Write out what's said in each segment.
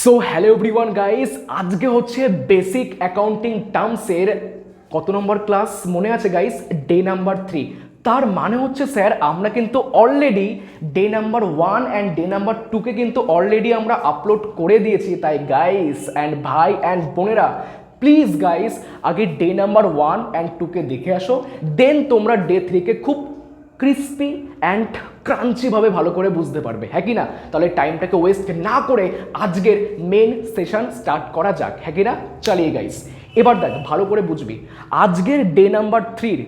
So hello everyone guys, আজকে হচ্ছে basic accounting টার্মসের কত নম্বর ক্লাস মনে আছে গাইস? Day number 3। তার মানে হচ্ছে স্যার আমরা কিন্তু already day number 1 and day number 2কে কিন্তু অলরেডি আমরা আপলোড করে দিয়েছি। তাই গাইস অ্যান্ড ভাই অ্যান্ড বোনেরা, প্লিজ গাইস আগে ডে নাম্বার 1 অ্যান্ড 2কে দেখে আসো, দেন তোমরা ডে 3কে খুব ক্রিস্পি অ্যান্ড ক্রাঞ্চিভাবে ভালো করে বুঝতে পারবে, হ্যাঁ কি না? তাহলে টাইমটাকে ওয়েস্ট না করে আজকের মেন সেশন স্টার্ট করা যাক, হ্যাঁ কি না? চালিয়ে গাইস, এবার দেখ ভালো করে বুঝবি। আজকের ডে নাম্বার 3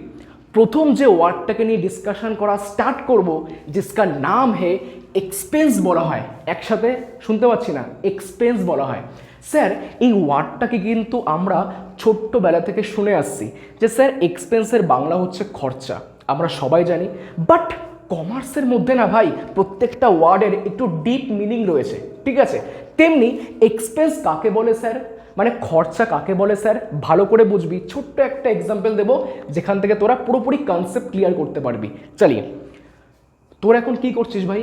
প্রথম যে ওয়ার্ডটাকে নিয়ে ডিসকাশন করা স্টার্ট করব, জিসকা নাম হে এক্সপেন্স বলা হয়। একসাথে শুনতে পাচ্ছি না? এক্সপেন্স বলা হয়। স্যার এই ওয়ার্ডটাকে কিন্তু আমরা ছোট্টবেলা থেকে শুনে আসছি যে স্যার এক্সপেন্সের বাংলা হচ্ছে খরচা, আমরা সবাই জানি। বাট কমার্সের মধ্যে না ভাই প্রত্যেকটা ওয়ার্ডের একটু ডিপ মিনিং রয়েছে, ঠিক আছে? তেমনি এক্সপেন্স কাকে বলে স্যার, মানে খরচা কাকে বলে স্যার, ভালো করে বুঝবি। ছোট্ট একটা এক্সাম্পল দেবো যেখান থেকে তোরা পুরোপুরি কনসেপ্ট ক্লিয়ার করতে পারবি। চালিয়ে, তোরা এখন কি করছিস ভাই?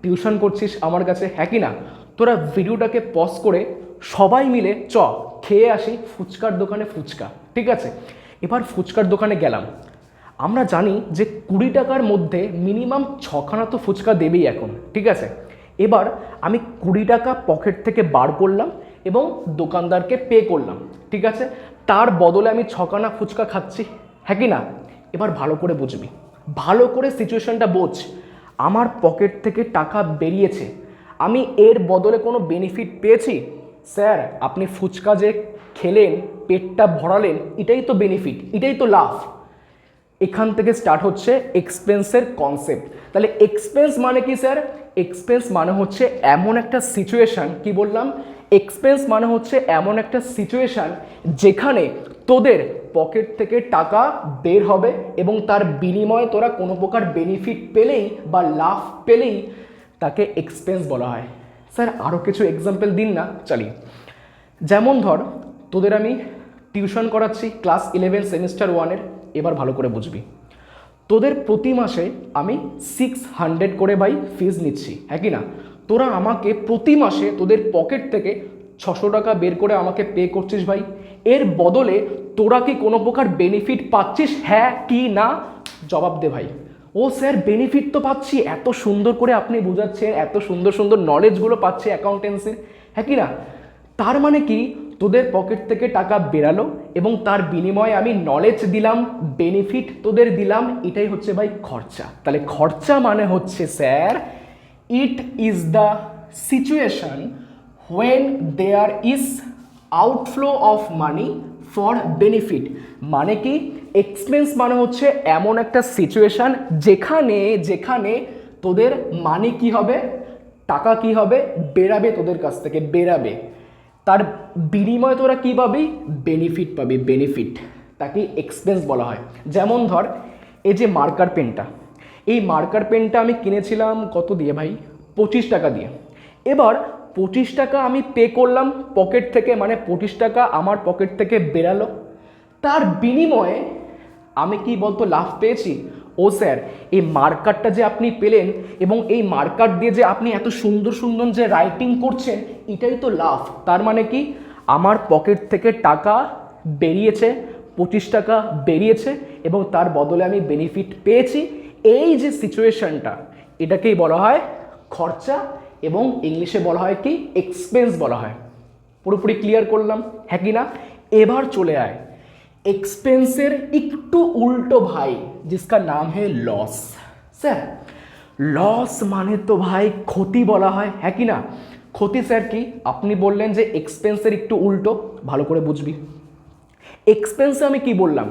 টিউশন করছিস আমার কাছে, হ্যাঁ কি না? তোরা ভিডিওটাকে পজ করে সবাই মিলে খেয়ে আসি ফুচকার দোকানে ফুচকা, ঠিক আছে? এবার ফুচকার দোকানে গেলাম। আমরা জানি যে 20 টাকার মধ্যে মিনিমাম 6খানা তো ফুচকা দেবেই এখন, ঠিক আছে? এবার আমি 20 টাকা পকেট থেকে বার করলাম এবং দোকানদারকে পে করলাম, ঠিক আছে? তার বদলে আমি 6খানা ফুচকা খাচ্ছি, হ্যাঁ কি না? এবার ভালো করে বুঝবি, ভালো করে সিচুয়েশনটা বোঝ। আমার পকেট থেকে টাকা বেরিয়েছে, আমি এর বদলে কোনো বেনিফিট পেয়েছি? স্যার আপনি ফুচকা যে খেলেন, পেটটা ভরালেন, এটাই তো বেনিফিট, এটাই তো লাভ। এখান থেকে স্টার্ট হচ্ছে এক্সপেন্সের কনসেপ্ট। তাহলে এক্সপেন্স মানে কি স্যার? এক্সপেন্স মানে হচ্ছে এমন একটা সিচুয়েশান, কি বললাম? এক্সপেন্স মানে হচ্ছে এমন একটা সিচুয়েশান যেখানে তোদের পকেট থেকে টাকা বের হবে এবং তার বিনিময়ে তোরা কোনো প্রকার বেনিফিট পেলেই বা লাভ পেলেই তাকে এক্সপেন্স বলা হয়। স্যার আরও কিছু এক্সাম্পল দিন না। চালিয়ে, যেমন ধর তোদের আমি টিউশন করাচ্ছি ক্লাস 11 সেমিস্টার 1-এর। এবার ভালো করে বুঝবি, তোদের প্রতি মাসে আমি 600 করে বাই ফিজ নিচ্ছি, হ্যাঁ কি না? তোরা আমাকে প্রতি মাসে তোদের পকেট থেকে 600 টাকা বের করে আমাকে পে করছিস ভাই। এর বদলে তোরা কি কোনো প্রকার বেনিফিট পাচ্ছিস, হ্যাঁ কি না? জবাব দে ভাই। ও স্যার বেনিফিট তো পাচ্ছি, এত সুন্দর করে আপনি বোঝাচ্ছেন, এত সুন্দর সুন্দর নলেজগুলো পাচ্ছে অ্যাকাউন্টেন্সির, হ্যাঁ কি না? তার মানে কি তোদের পকেট থেকে টাকা বেরালো এবং তার বিনিময়ে আমি নলেজ দিলাম, বেনিফিট তোদের দিলাম, এটাই হচ্ছে ভাই খরচা। তাহলে খরচা মানে হচ্ছে sir, it is the situation when there is outflow of money for benefit. মানে কি? এক্সপেন্স মানে হচ্ছে এমন একটা সিচুয়েশান যেখানে যেখানে তোদের মানি কি হবে, টাকা কি হবে, বেরাবে তোদের কাছ থেকে, বেরাবে। তার বিনিময়ে তোরা কী পাবি? বেনিফিট পাবি, বেনিফিট। তাকে এক্সপেন্স বলা হয়। যেমন ধর এই যে মার্কার পেনটা, এই মার্কার পেনটা আমি কিনেছিলাম কত দিয়ে ভাই? 25 টাকা দিয়ে। এবার 25 টাকা আমি পে করলাম পকেট থেকে, মানে 25 টাকা আমার পকেট থেকে বেরালো। তার বিনিময়ে আমি কি বলতো লাভ পেয়েছি? ও স্যার এই মার্কারটা যে আপনি পেলেন এবং এই মার্কার দিয়ে যে আপনি এত সুন্দর সুন্দর যে রাইটিং করছেন, এটাই তো লাভ। তার মানে কি আমার পকেট থেকে টাকা বেরিয়েছে, 25 টাকা বেরিয়েছে এবং তার বদলে আমি বেনিফিট পেয়েছি। এই যে সিচুয়েশনটা, এটাকেই বলা হয় খরচা এবং ইংলিশে বলা হয় কি? এক্সপেন্স বলা হয়। পুরোপুরি ক্লিয়ার করলাম, হ্যাঁ কি না? এবার চলে আয় एक्सपेंसेर একটু উল্টো ভাই, जिसका नाम है लॉस। স্যার লস মানে তো ভাই ক্ষতি বলা হয়, হ্যাঁ কি না? ক্ষতি স্যার কি? আপনি বললেন যে এক্সপেন্সের একটু উল্টো, ভালো করে বুঝবি। এক্সপেন্সে আমি কি বললাম?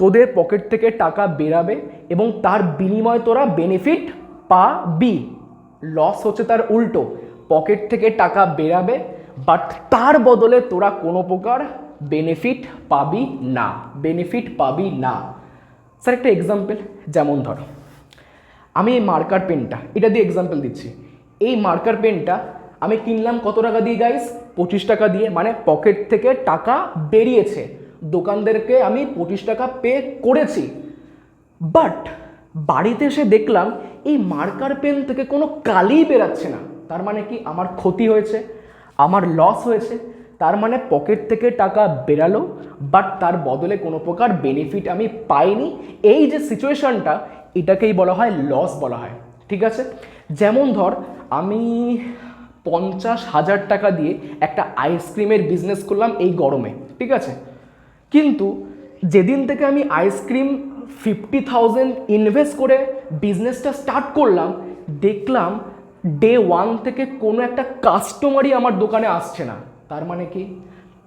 তোদের পকেট থেকে টাকা বেরাবে এবং তার বিনিময়ে তোরা বেনিফিট পাবি। লস হচ্ছে তার উল্টো, পকেট থেকে টাকা বেরাবে বাট তার বদলে তোরা কোনো প্রকার বেনিফিট পাবি না, বেনিফিট পাবি না। স্যার একটা এক্সাম্পল, যেমন ধর আমি এই মার্কার পেনটা, এটা দিয়ে এক্সাম্পল দিচ্ছি। এই মার্কার পেনটা আমি কিনলাম কত টাকা দিয়ে গাইস? 25 টাকা দিয়ে, মানে পকেট থেকে টাকা বেরিয়েছে, দোকানদারকে আমি 25 টাকা পে করেছি। বাট বাড়িতে এসে দেখলাম এই মার্কার পেন থেকে কোনো কালি বেরাচ্ছে না। তার মানে কি আমার ক্ষতি হয়েছে। আমার লস হয়েছে, তার মানে পকেট থেকে টাকা বেরালো, বাট তার বদলে কোনো প্রকার বেনিফিট আমি পাইনি। এই যে সিচুয়েশনটা, এটাকেই বলা হয় লস বলা হয়। ঠিক আছে, যেমন ধর আমি 50,000 টাকা দিয়ে একটা আইসক্রিমের বিজনেস করলাম এই গরমে, ঠিক আছে, কিন্তু যেদিন থেকে আমি আইসক্রিম 50,000 ইনভেস্ট করে বিজনেসটা স্টার্ট করলাম, দেখলাম ডে 1 থেকে কোনো একটা কাস্টমারই আমার দোকানে আসছে না। তার মানে কি,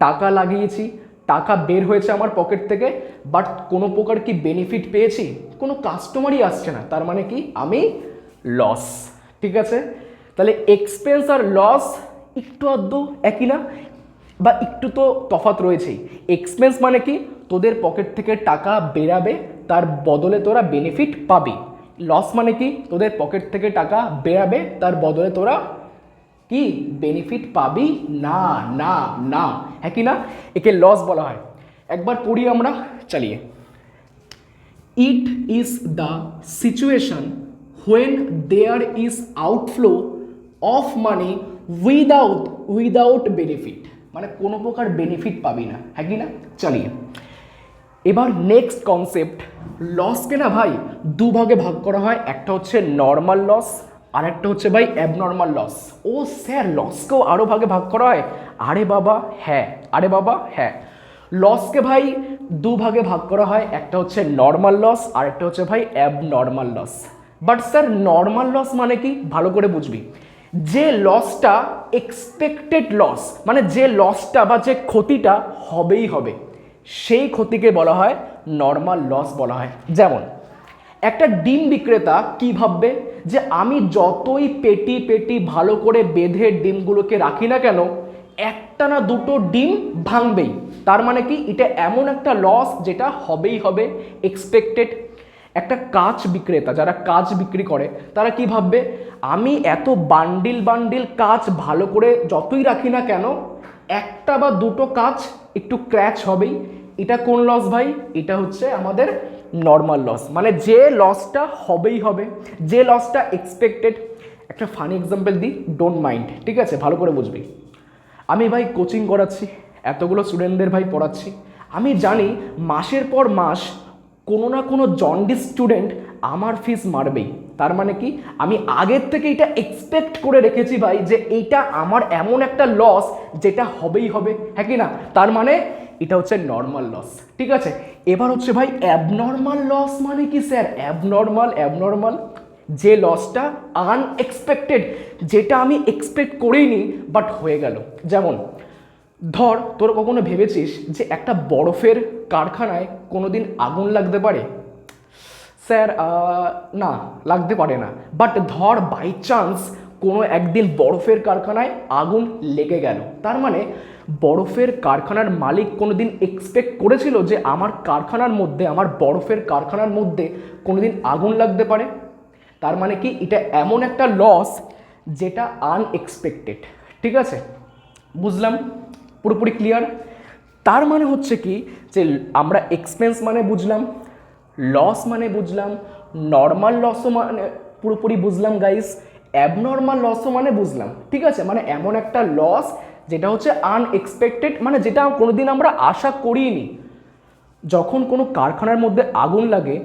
টাকা লাগিয়েছি, টাকা বের হয়েছে আমার পকেট থেকে, বাট কোনো প্রকার কি বেনিফিট পেয়েছি? কোনো কাস্টমারই আসছে না। তার মানে কি, আমি লস। ঠিক আছে, তাহলে এক্সপেন্স আর লস একটু আধটু একই না, বা একটু তো তফাৎ রয়েছেই। এক্সপেন্স মানে কি, তোদের পকেট থেকে টাকা বেরাবে, তার বদলে তোরা বেনিফিট পাবি। লস মানে কি, তোদের পকেট থেকে টাকা বেরাবে, তার বদলে তোরা কি বেনিফিট পাবি না। না না, হ্যাঁ কি না, একে লস বলা হয়। একবার পড়ি আমরা, চালিয়ে। It is the situation when there is outflow of money without benefit, মানে কোনো প্রকার বেনিফিট পাবি না, হ্যাঁ কি না। চালিয়ে এবার নেক্সট কনসেপ্ট, লসকে না ভাই দুভাগে ভাগ করা হয়। একটা হচ্ছে নর্মাল লস, আর একটা হচ্ছে ভাই অ্যাবনর্মাল লস। ও স্যার, লসকেও আরও ভাগে ভাগ করা হয়? আরে বাবা হ্যাঁ, আরে বাবা হ্যাঁ, লসকে ভাই দুভাগে ভাগ করা হয়। একটা হচ্ছে নর্মাল লস, আর একটা হচ্ছে ভাই abnormal loss. But sir, normal loss মানে কি, ভালো করে বুঝবি। যে লসটা এক্সপেক্টেড লস, মানে যে লসটা বা যে ক্ষতিটা হবেই হবে, সেই ক্ষতিকে বলা হয় নর্মাল লস বলা হয়। যেমন একটা ডিম বিক্রেতা কি ভাববে, যে আমি যতই পেটি পেটি ভালো করে বেঁধে ডিমগুলোকে রাখি না কেন, একটা না দুটো ডিম ভাঙবেই। তার মানে কি, এটা এমন একটা লস যেটা হবেই হবে, এক্সপেক্টেড। একটা কাঁচ বিক্রেতা, যারা কাঁচ বিক্রি করে, তারা কি ভাববে, আমি এত বান্ডিল বান্ডিল কাঁচ ভালো করে যতই রাখি না কেন, একটা বা দুটো কাঁচ একটু ক্র্যাচ হবেই। এটা কোন লস ভাই? এটা হচ্ছে আমাদের নর্মাল লস, মানে যে লসটা হবেই হবে, যে লসটা এক্সপেক্টেড। একটা ফানি এক্সাম্পল দিই, ডোন্ট মাইন্ড, ঠিক আছে, ভালো করে বুঝবি। আমি ভাই কোচিং করাচ্ছি, এতগুলো স্টুডেন্টদের ভাই পড়াচ্ছি। আমি জানি মাসের পর মাস কোনো না কোনো জন্ডিস স্টুডেন্ট আমার ফিস মারবেই। তার মানে কি, আমি আগের থেকে এটা এক্সপেক্ট করে রেখেছি ভাই, যে এইটা আমার এমন একটা লস যেটা হবেই হবে, হ্যাঁ কি না। তার মানে এটা হচ্ছে নর্মাল লস। ঠিক আছে, এবার হচ্ছে ভাই অ্যাবনর্মাল লস মানে কি স্যার? অ্যাবনর্মাল যে লসটা আনএক্সপেক্টেড, যেটা আমি এক্সপেক্ট করিনি বাট হয়ে গেল। যেমন ধর, তোর কখনো ভেবেছিস যে একটা বরফের কারখানায় কোনো দিন আগুন লাগতে পারে? স্যার না, লাগতে পারে না। বাট ধর বাই চান্স কোনো একদিন বরফের কারখানায় আগুন লেগে গেল, তার মানে বরফের কারখানার মালিক কোনো দিন এক্সপেক্ট করেছিল যে আমার কারখানার মধ্যে, আমার বরফের কারখানার মধ্যে কোনো দিন আগুন লাগতে পারে? তার মানে কি, এটা এমন একটা লস যেটা আনএক্সপেক্টেড। ঠিক আছে, বুঝলাম, পুরোপুরি ক্লিয়ার। তার মানে হচ্ছে কি, যে আমরা এক্সপেন্স মানে বুঝলাম, লস মানে বুঝলাম, নর্মাল লসও মানে পুরোপুরি বুঝলাম গাইস, অ্যাবনর্মাল লসও মানে বুঝলাম। ঠিক আছে, মানে এমন একটা লস যেটা হচ্ছে আনএক্সপেক্টেড, মানে যেটা কোনোদিন আমরা আশা করিনি। যখন কোনো কারখানার মধ্যে আগুন লাগে,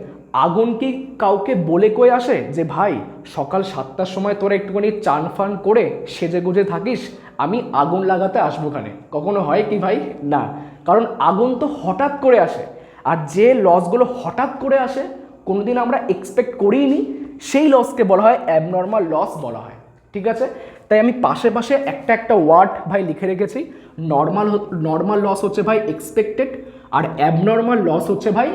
আগুন কি কাউকে বলে কয়ে আসে যে ভাই সকাল 7টার সময় তোরা একটুখানি চান ফান করে সেজে গুজে থাকিস, আমি আগুন লাগাতে আসবো ওখানে? কখনো হয় কি ভাই? না, কারণ আগুন তো হঠাৎ করে আসে। আর যে লসগুলো হঠাৎ করে আসে, কোনোদিন আমরা এক্সপেক্ট করিনি, সেই লসকে বলা হয় অ্যাবনর্মাল লস বলা হয়। ঠিক আছে, তাই আমি পাশে পাশে একটা একটা ওয়ার্ড ভাই লিখে রেখেছি। নর্মাল লস হচ্ছে ভাই এক্সপেক্টেড, আর অ্যাবনর্মাল লস হচ্ছে ভাই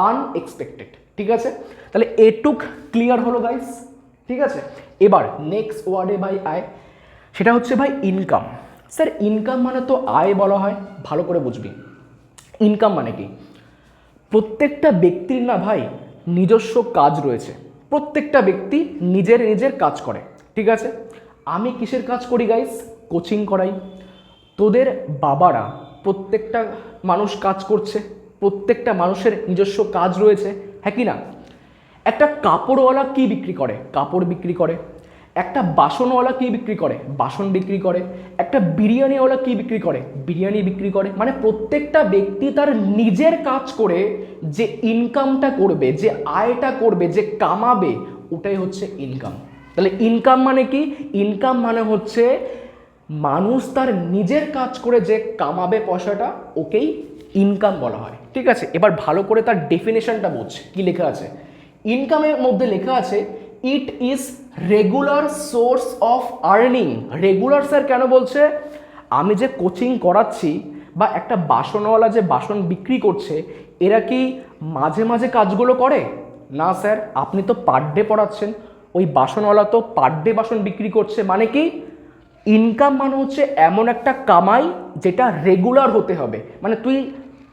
আনএক্সপেক্টেড। ঠিক আছে, তাহলে এটুক ক্লিয়ার হলো গাইস। ঠিক আছে, এবার নেক্সট ওয়ার্ডে ভাই আয়, সেটা হচ্ছে ভাই ইনকাম। স্যার ইনকাম মানে তো আয় বলা হয়, ভালো করে বুঝবি। ইনকাম মানে কি, প্রত্যেকটা ব্যক্তির না ভাই নিজস্ব কাজ রয়েছে, প্রত্যেকটা ব্যক্তি নিজের কাজ করে। ঠিক আছে, আমি কিসের কাজ করি গাইস? কোচিং করাই। তোদের বাবারা, প্রত্যেকটা মানুষ কাজ করছে, প্রত্যেকটা মানুষের নিজস্ব কাজ রয়েছে, হ্যাঁ কি না। একটা কাপড়ওয়ালা কি বিক্রি করে? কাপড় বিক্রি করে। একটা বাসনওয়ালা কি বিক্রি করে? বাসন বিক্রি করে। একটা বিরিয়ানিওয়ালা কি বিক্রি করে? বিরিয়ানি বিক্রি করে। মানে প্রত্যেকটা ব্যক্তি তার নিজের কাজ করে যে ইনকামটা করবে, যে আয়টা করবে, যে কামাবে, ওটাই হচ্ছে ইনকাম। তাহলে ইনকাম মানে কি? ইনকাম মানে হচ্ছে মানুষ তার নিজের কাজ করে যে কামাবে পয়সাটা, ওকেই ইনকাম বলা হয়। ঠিক আছে, এবার ভালো করে তার ডেফিনেশনটা বোঝ। কি লেখা আছে ইনকামের মধ্যে? লেখা আছে it is regular source of earning. Regular sir কেন বলছে? আমি যে কোচিং করাচ্ছি বা একটা বাসনওয়ালা যে বাসন বিক্রি করছে, এরা কি মাঝে মাঝে কাজগুলো করে? না স্যার, আপনি তো পার ডে পড়াচ্ছেন, ওই বাসনওয়ালা তো পার ডে বাসন বিক্রি করছে। মানে কি? ইনকাম মানে হচ্ছে এমন একটা কামাই যেটা রেগুলার হতে হবে। মানে তুই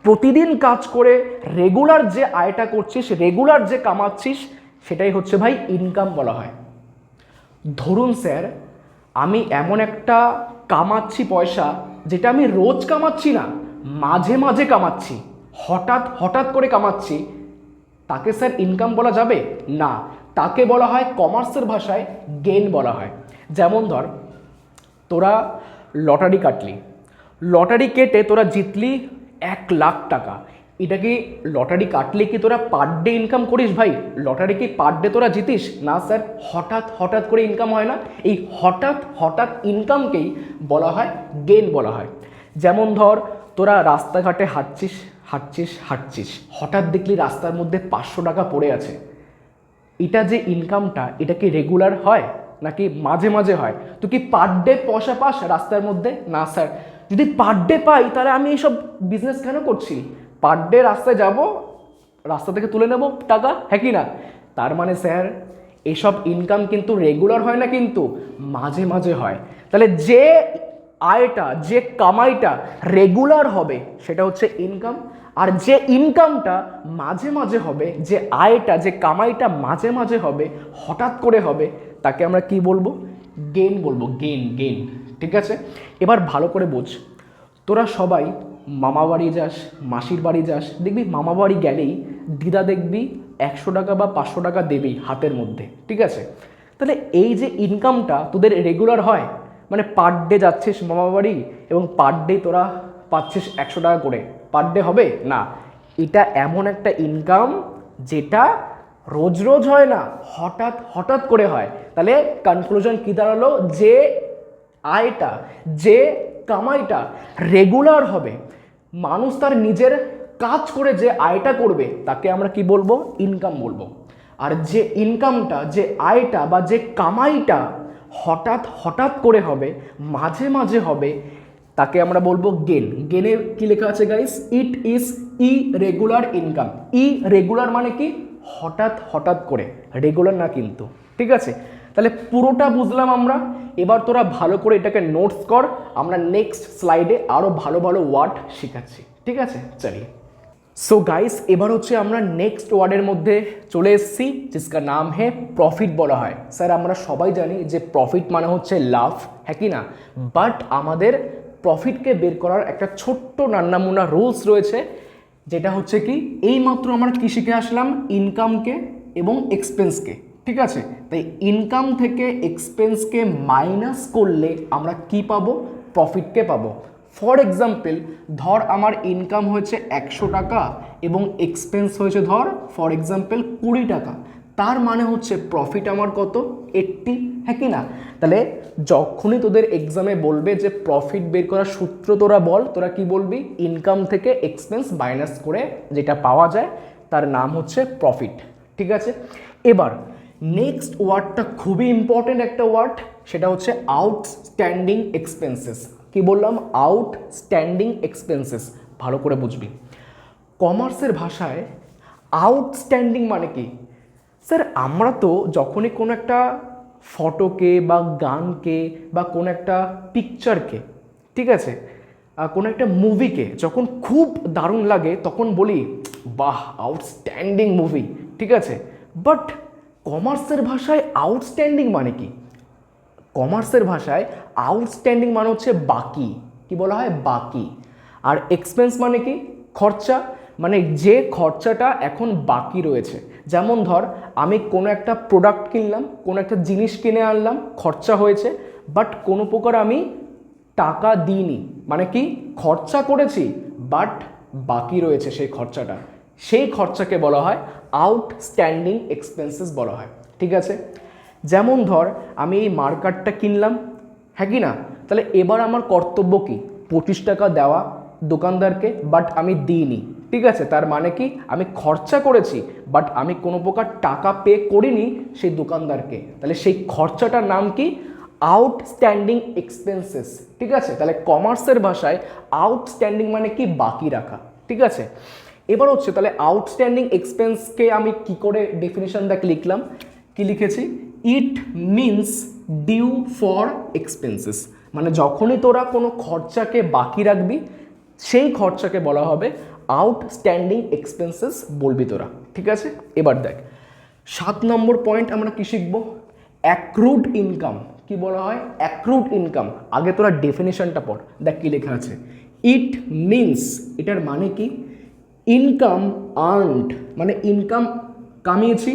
প্রতিদিন কাজ করে রেগুলার যে আয়টা করছিস, রেগুলার যে কামাচ্ছিস, সেটাই হচ্ছে ভাই ইনকাম বলা হয়। ধরুন স্যার, আমি এমন একটা কামাচ্ছি পয়সা যেটা আমি রোজ কামাচ্ছি না, মাঝে মাঝে কামাচ্ছি, হঠাৎ হঠাৎ করে কামাচ্ছি, তাকে স্যার ইনকাম বলা যাবে না। তাকে বলা হয় কমার্সের ভাষায় গেইন বলা হয়। যেমন ধর, তোরা লটারি কাটলি, লটারি কেটে তোরা জিতলি 1,00,000 টাকা। এটা কি লটারি কাটলে কি তোরা পার ডে ইনকাম করিস ভাই? লটারি কি পার ডে তোরা জিতিস? না স্যার, হঠাৎ হঠাৎ করে ইনকাম হয় না? এই হঠাৎ হঠাৎ ইনকামকেই বলা হয় গেইন বলা হয়। যেমন ধর, তোরা রাস্তাঘাটে হাঁটছিস হাঁটছিস হাঁটছিস, হঠাৎ দেখলি রাস্তার মধ্যে 500 টাকা পড়ে আছে। এটা যে ইনকামটা, এটা কি রেগুলার হয় নাকি মাঝে মাঝে হয়? তুই কি পার ডে পয়সা পাস রাস্তার মধ্যে? না স্যার। যদি পার ডে পাই, তাহলে আমি এইসব বিজনেস কেন করছি? পার ডে রাস্তায় যাব, রাস্তা থেকে তুলে নেব টাকা, হ্যাঁ কি না? তার মানে স্যার, এইসব ইনকাম কিন্তু রেগুলার হয় না, কিন্তু মাঝে মাঝে হয়। তাহলে যে আয়টা, যে কামাইটা রেগুলার হবে, সেটা হচ্ছে ইনকাম। আর যে ইনকামটা মাঝে মাঝে হবে, যে আয়টা, যে কামাইটা মাঝে মাঝে হবে, হঠাৎ করে হবে, তাকে আমরা কি বলবো? গেইন বলবো। Gain, gain. ঠিক আছে, এবার ভালো করে বোঝ। তোরা সবাই মামা বাড়ি যাস, মাসির বাড়ি যাস, দেখবি মামা বাড়ি গেলেই দিদা দেখবি 100 টাকা বা 500 টাকা দেবেই হাতের মধ্যে। ঠিক আছে, তাহলে এই যে ইনকামটা তোদের রেগুলার হয়, মানে পার ডে যাচ্ছিস মামা বাড়ি এবং পার ডে তোরা পাচ্ছিস 100 টাকা করে, পার ডে হবে না। এটা এমন একটা ইনকাম যেটা রোজ রোজ হয় না, হঠাৎ হঠাৎ করে হয়। তাহলে কনক্লুশন কি দাঁড়ালো? যে আয়টা, যে কামাইটা রেগুলার হবে, মানুষ তার নিজের কাজ করে যে আয়টা করবে, তাকে আমরা কি বলবো? ইনকাম বলবো। আর যে ইনকামটা, যে আয়টা বা যে কামাইটা হঠাৎ হঠাৎ করে হবে, মাঝে মাঝে হবে, তাকে আমরা বলবো গেন। গেনের কি লেখা আছে guys? It is irregular income. Irregular মানে কি? হঠাৎ হঠাৎ করে, রেগুলার না কিন্তু। ঠিক আছে, তাহলে পুরোটা বুঝলাম আমরা। এবার তোরা ভালো করে এটাকে নোটস কর, আমরা নেক্সট স্লাইডে আরও ভালো ভালো ওয়ার্ড শেখাচ্ছি। ঠিক আছে, চলিয়ে। সো গাইস, এবার হচ্ছে আমরা নেক্সট ওয়ার্ডের মধ্যে চলে এসেছি, जिसका নাম হে প্রফিট বলা হয়। স্যার, আমরা সবাই জানি যে প্রফিট মানে হচ্ছে লাভ, হ্যাঁ কি না? বাট আমাদের প্রফিটকে বের করার একটা ছোট্ট নান্নামুন্না রুলস রয়েছে, যেটা হচ্ছে কি, এইমাত্র আমরা কি শিখে আসলাম? ইনকামকে এবং এক্সপেন্সকে। ঠিক আছে, তাই ইনকাম থেকে এক্সপেন্সকে মাইনাস করলে আমরা কি পাবো? প্রফিটকে পাবো। ফর এক্সাম্পল, ধর আমার ইনকাম হয়েছে 100 টাকা এবং এক্সপেন্স হয়েছে ধর ফর এক্সাম্পল 20 টাকা, তার মানে হচ্ছে প্রফিট আমার কত? 80, হ্যাঁ কি না? তাহলে যখনই তোদের এক্সামে বলবে যে প্রফিট বের করার সূত্র তোরা বল, তোরা কি বলবি? ইনকাম থেকে এক্সপেন্স মাইনাস করে যেটা পাওয়া যায়, তার নাম হচ্ছে প্রফিট। ঠিক আছে, এবার নেক্সট ওয়ার্ডটা খুবই ইম্পর্টেন্ট একটা ওয়ার্ড, সেটা হচ্ছে আউটস্ট্যান্ডিং এক্সপেন্সেস। কি বললাম? Outstanding expenses. ভালো করে বুঝবি। কমার্সের ভাষায় আউটস্ট্যান্ডিং মানে কি? স্যার, আমরা তো যখনই কোনো একটা ফটোকে বা গানকে বা কোনো একটা পিকচারকে, ঠিক আছে, কোনো একটা মুভিকে যখন খুব দারুণ লাগে, তখন বলি বাহ, আউটস্ট্যান্ডিং মুভি। ঠিক আছে, বাট কমার্সের ভাষায় আউটস্ট্যান্ডিং মানে কি? কমার্সের ভাষায় আউটস্ট্যান্ডিং মানে হচ্ছে বাকি। কি বলা হয়? বাকি। আর এক্সপেন্স মানে কি? খরচা। মানে যে খরচাটা এখন বাকি রয়েছে, যেমন ধর আমি কোনো একটা প্রোডাক্ট কিনলাম, কোনো একটা জিনিস কিনে আনলাম, খরচা হয়েছে, বাট কোনো প্রকার আমি টাকা দিইনি, মানে কি খরচা করেছি বাট বাকি রয়েছে সেই খরচাটা, সেই খরচাকে বলা হয় আউটস্ট্যান্ডিং এক্সপেন্সেস বলা হয়। ঠিক আছে, যেমন ধর আমি এই মার্কারটা কিনলাম, হ্যাঁ কি না, তাহলে এবার আমার কর্তব্য কি 25 টাকা দেওয়া দোকানদারকে, বাট আমি দিইনি। ঠিক আছে, তার মানে কি আমি খরচা করেছি বাট আমি কোনো প্রকার টাকা পে করিনি সেই দোকানদারকে, তাহলে সেই খরচাটার নাম কি আউটস্ট্যান্ডিং এক্সপেন্সেস। ঠিক আছে, তাহলে কমার্সের ভাষায় আউটস্ট্যান্ডিং মানে কি বাকি রাখা। ঠিক আছে, এবার হচ্ছে তাহলে আউটস্ট্যান্ডিং এক্সপেন্সকে আমি কি করে ডেফিনেশন দেখ লিখলাম, কি লিখেছি, it means due for expenses, মানে যখনই তোরা কোনো খরচাকে বাকি রাখবি সেই খরচাকে বলা হবে আউটস্ট্যান্ডিং এক্সপেন্সেস বলবি তোরা। ঠিক আছে, এবার দেখ 7 নম্বর পয়েন্ট আমরা কি শিখবো, অ্যাক্রুড ইনকাম। কি বলা হয় অ্যাক্রুড ইনকাম, আগে তোরা ডেফিনেশনটা পড়, দেখ কি লেখা আছে, ইট মিনস, এটার মানে কি, ইনকাম আর্নড, মানে ইনকাম কামিয়েছি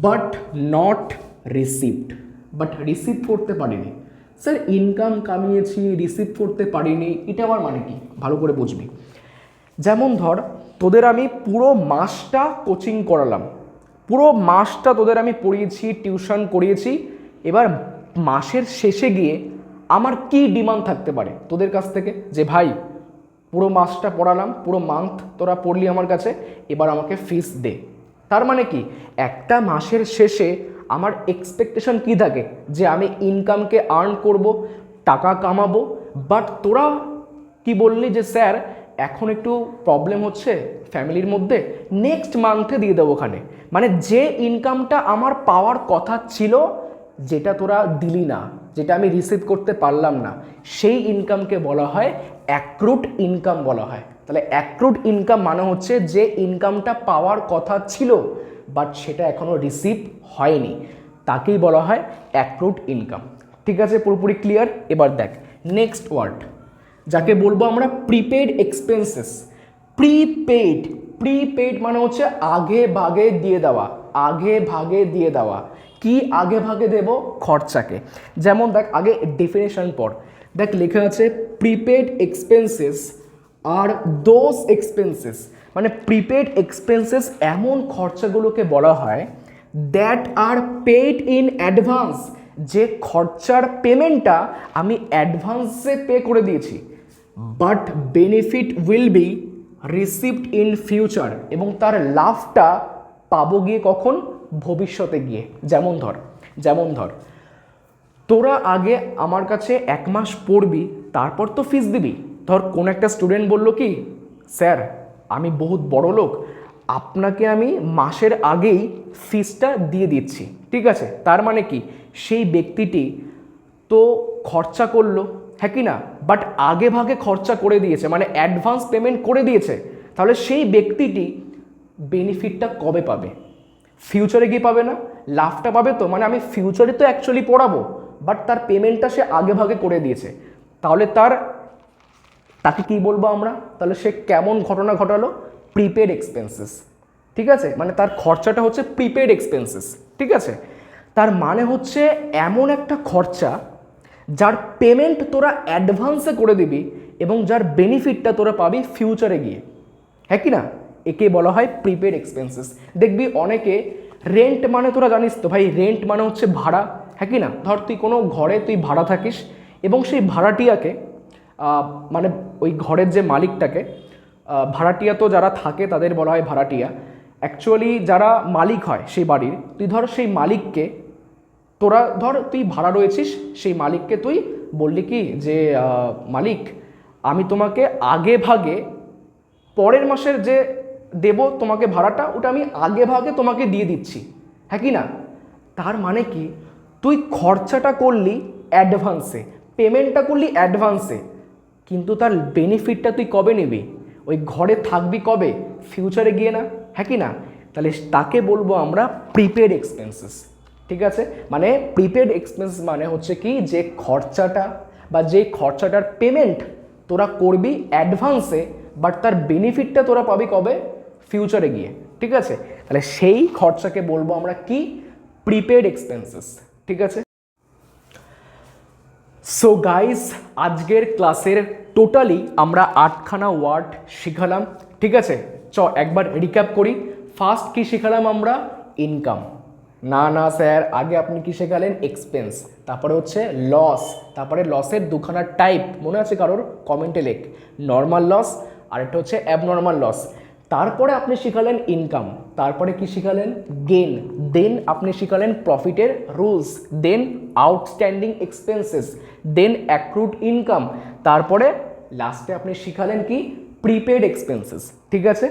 but not received, but receive করতে পারিনি। স্যার ইনকাম কামিয়েছি রিসিভ করতে পারিনি, এটা আবার মানে কি, ভালো করে বুঝবি। যেমন ধর তোদের আমি পুরো মাসটা কোচিং করালাম, পুরো মাসটা তোদের আমি পড়িয়েছি, টিউশন করিয়েছি, এবার মাসের শেষে গিয়ে আমার কি ডিমান্ড থাকতে পারে তোদের কাছ থেকে, যে ভাই পুরো মাসটা পড়ালাম, পুরো মান্থ তোরা পড়লি আমার কাছে, এবার আমাকে ফিস দে। তার মানে কি একটা মাসের শেষে আমার এক্সপেকটেশন কি থাকে, যে আমি ইনকামকে আর্ন করব, টাকা কামাবো, বাট তোরা কি বললি যে স্যার এখন একটু প্রবলেম হচ্ছে ফ্যামিলির মধ্যে, নেক্সট মান্থে দিয়ে দেবো ওখানে, মানে যে ইনকামটা আমার পাওয়ার কথা ছিল, যেটা তোরা দিলি না, যেটা আমি রিসিভ করতে পারলাম না, সেই ইনকামকে বলা হয় অ্যাক্রুড ইনকাম বলা হয়। তাহলে অ্যাক্রুড ইনকাম মানে হচ্ছে যে ইনকামটা পাওয়ার কথা ছিল বাট সেটা এখনও রিসিভ হয়নি, তাকেই বলা হয় অ্যাক্রুড ইনকাম। ঠিক আছে, পুরোপুরি ক্লিয়ার। এবার দেখ নেক্সট ওয়ার্ড, যাকে বলবো আমরা প্রিপেড এক্সপেন্সেস। প্রিপেড, প্রিপেড মানে হচ্ছে আগে ভাগে দিয়ে দেওয়া, আগে ভাগে দিয়ে দেওয়া। কি আগে ভাগে দেব, খরচাকে। যেমন দেখ আগে ডেফিনেশন পড়, দেখ লেখা আছে prepaid expenses are those expenses, মানে প্রিপেড এক্সপেন্সেস এমন খরচাগুলোকে বলা হয় that are paid in advance, যে খরচার পেমেন্টটা আমি অ্যাডভান্সে পে করে দিয়েছি, but benefit will be received in future, এবং তার লাভটা পাবো গিয়ে কখন, ভবিষ্যতে গিয়ে। যেমন ধর তোরা আগে আমার কাছে 1 মাস পড়বি, তারপর তো ফিস দিবি। ধর কোন একটা স্টুডেন্ট বললো কি স্যার আমি বহুত বড় লোক, আপনাকে আমি মাসের আগেই ফিসটা দিয়ে দিচ্ছি। ঠিক আছে, তার মানে কি সেই ব্যক্তিটি তো খরচা করলো, হ্যাঁ কি না, বাট আগে ভাগে খরচা করে দিয়েছে, মানে অ্যাডভান্স পেমেন্ট করে দিয়েছে, তাহলে সেই ব্যক্তিটি বেনিফিটটা কবে পাবে, ফিউচারে গিয়ে পাবে না, লাভটা পাবে তো, মানে আমি ফিউচারে তো অ্যাকচুয়ালি পড়াবো বাট তার পেমেন্টটা সে আগে ভাগে করে দিয়েছে, তাহলে তাকে কি বলবো আমরা, তাহলে সে কেমন ঘটনা ঘটালো, প্রিপেড এক্সপেন্সেস। ঠিক আছে, মানে তার খরচাটা হচ্ছে প্রিপেড এক্সপেন্সেস। ঠিক আছে, তার মানে হচ্ছে এমন একটা খরচা যার পেমেন্ট তোরা অ্যাডভান্সে করে দিবি এবং যার বেনিফিটটা তোরা পাবি ফিউচারে গিয়ে, হ্যাঁ কি না, একে বলা হয় প্রিপেড এক্সপেন্সেস। দেখবি অনেকে রেন্ট মানে তোরা জানিস তো ভাই, রেন্ট মানে হচ্ছে ভাড়া, হ্যাঁ কি না, ধর তুই কোনো ঘরে তুই ভাড়া থাকিস এবং সেই ভাড়াটিয়াকে মানে ওই ঘরের যে মালিকটাকে, ভাড়াটিয়া তো যারা থাকে তাদের বলা হয় ভাড়াটিয়া, অ্যাকচুয়ালি যারা মালিক হয় সেই বাড়ির, তুই ধর সেই মালিককে, তোরা ধর তুই ভাড়া রয়েছিস, সেই মালিককে তুই বললি কি যে মালিক আমি তোমাকে আগে ভাগে পরের মাসের যে দেব তোমাকে ভাড়াটা, ওটা আমি আগে ভাগে তোমাকে দিয়ে দিচ্ছি, হ্যাঁ কি না, তার মানে কি তুই খরচাটা করলি অ্যাডভান্সে, পেমেন্টটা করলি অ্যাডভান্সে, কিন্তু তার বেনিফিটটা তুই কবে নিবি, ওই ঘরে থাকবি কবে, ফিউচারে গিয়ে না, হ্যাঁ কি না, তাহলে তাকে বলবো আমরা প্রিপেড এক্সপেন্সেস। ঠিক আছে, মানে প্রিপেড এক্সপেন্স মানে হচ্ছে কি যে খরচাটা বা যে খরচাটার পেমেন্ট তোরা করবি অ্যাডভান্সে, বাট তার বেনিফিটটা তোরা পাবি কবে, ফিউচারে গিয়ে। ঠিক আছে? তাহলে সেই খরচাকে বলবো আমরা কি, প্রিপেড এক্সপেন্সেস। ঠিক আছে? সো গাইস, আজকের ক্লাসের টোটালি আমরা 8খানা ওয়ার্ড শিখালাম। ঠিক আছে, একবার রিক্যাপ করি। ফার্স্ট কি শিখালাম আমরা, ইনকাম। না স্যার, আগে আপনি কি শেখালেন, এক্সপেন্স। তারপরে হচ্ছে লস, তারপরে লসের দুখানা টাইপ মনে আছে কারোর, কমেন্টে লেখ। নর্মাল লস আর একটা হচ্ছে অ্যাবনর্মাল লস। তারপরে আপনি শিখালেন ইনকাম, তারপরে কি শিখালেন, গেন। দেন আপনি শিখালেন প্রফিটের রুলস, দেন আউটস্ট্যান্ডিং এক্সপেন্সেস, দেন অ্যাক্রুড ইনকাম, তারপরে লাস্টে আপনি শিখালেন কি, প্রিপেড এক্সপেন্সেস। ঠিক আছে?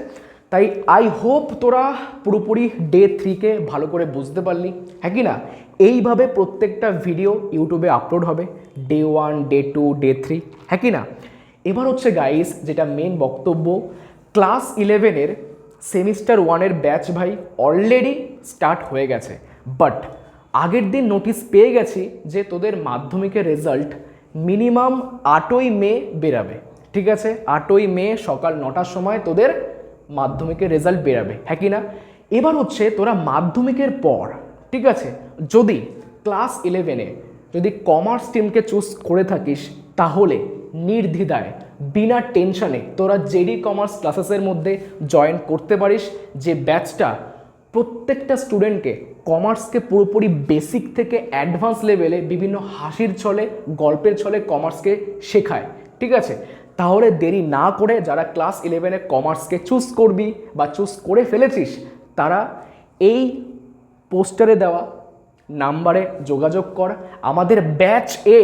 তাই আই হোপ তোরা পুরোপুরি ডে 3কে ভালো করে বুঝতে পারলি, হ্যাঁ কি না? এইভাবে প্রত্যেকটা ভিডিও ইউটিউবে আপলোড হবে, ডে 1, ডে 2, ডে 3, হ্যাঁ কি না? এবার হচ্ছে গাইস যেটা মেন বক্তব্য, ক্লাস 11-এর সেমিস্টার 1-এর ব্যাচ ভাই অলরেডি স্টার্ট হয়ে গেছে। বাট আগের দিন নোটিশ পেয়ে গেছি যে তোদের মাধ্যমিকের রেজাল্ট মিনিমাম 8ই মে বেরাবে। ঠিক আছে? 8ই মে সকাল 9টার সময় তোদের মাধ্যমিকের রেজাল্ট বেরাবে, হ্যাঁ কি না? এবার হচ্ছে তোরা মাধ্যমিকের পর, ঠিক আছে, যদি ক্লাস 11-এ যদি কমার্স স্ট্রিমকে চুজ করে থাকিস, তাহলে নির্দ্বিধায় বিনা টেনশনে তোরা জেডি কমার্স ক্লাসেসের মধ্যে জয়েন করতে পারিস, যে ব্যাচটা প্রত্যেকটা স্টুডেন্টকে কমার্সকে পুরোপুরি বেসিক থেকে অ্যাডভান্স লেভেলে বিভিন্ন হাসির ছলে, গল্পের ছলে কমার্সকে শেখায়। ঠিক আছে? তাহলে দেরি না করে যারা ক্লাস 11-এ কমার্সকে চুজ করবি বা চুজ করে ফেলেছিস, তারা এই পোস্টারে দেওয়া নাম্বারে যোগাযোগ কর। আমাদের ব্যাচ এ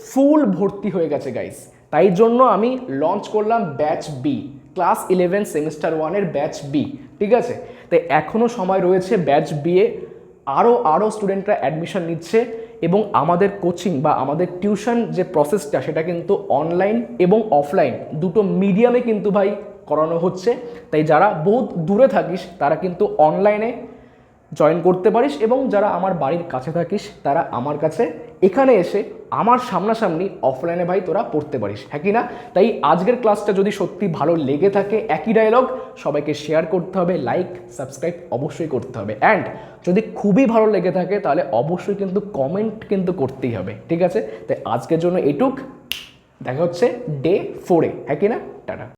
ফুল ভর্তি হয়ে গেছে গাইস, তাই জন্য আমি লঞ্চ করলাম ব্যাচ বি, ক্লাস 11 সেমিস্টার 1-এর ব্যাচ বি। ঠিক আছে? তাই এখনও সময় রয়েছে ব্যাচ বি এ আরও স্টুডেন্টরা অ্যাডমিশন নিচ্ছে, এবং আমাদের কোচিং বা আমাদের টিউশন যে প্রসেসটা সেটা কিন্তু অনলাইন এবং অফলাইন দুটো মিডিয়ামে কিন্তু ভাই করানো হচ্ছে। তাই যারা বহুত দূরে থাকিস তারা কিন্তু অনলাইনে জয়েন করতে পারিস, এবং যারা আমার বাড়ির কাছে থাকিস তারা আমার কাছে এখানে এসে আমার সামনাসামনি অফলাইনে ভাই তোরা পড়তে পারিস, হ্যাঁ কি না? তাই আজকের ক্লাসটা যদি সত্যি ভালো লেগে থাকে, একই ডায়লগ, সবাইকে শেয়ার করতে হবে, লাইক সাবস্ক্রাইব অবশ্যই করতে হবে, অ্যান্ড যদি খুবই ভালো লেগে থাকে তাহলে অবশ্যই কিন্তু কমেন্ট কিন্তু করতেই হবে। ঠিক আছে? তাই আজকের জন্য এটুক, দেখা হচ্ছে ডে 4-এ, হ্যাঁ কি না? টাটা।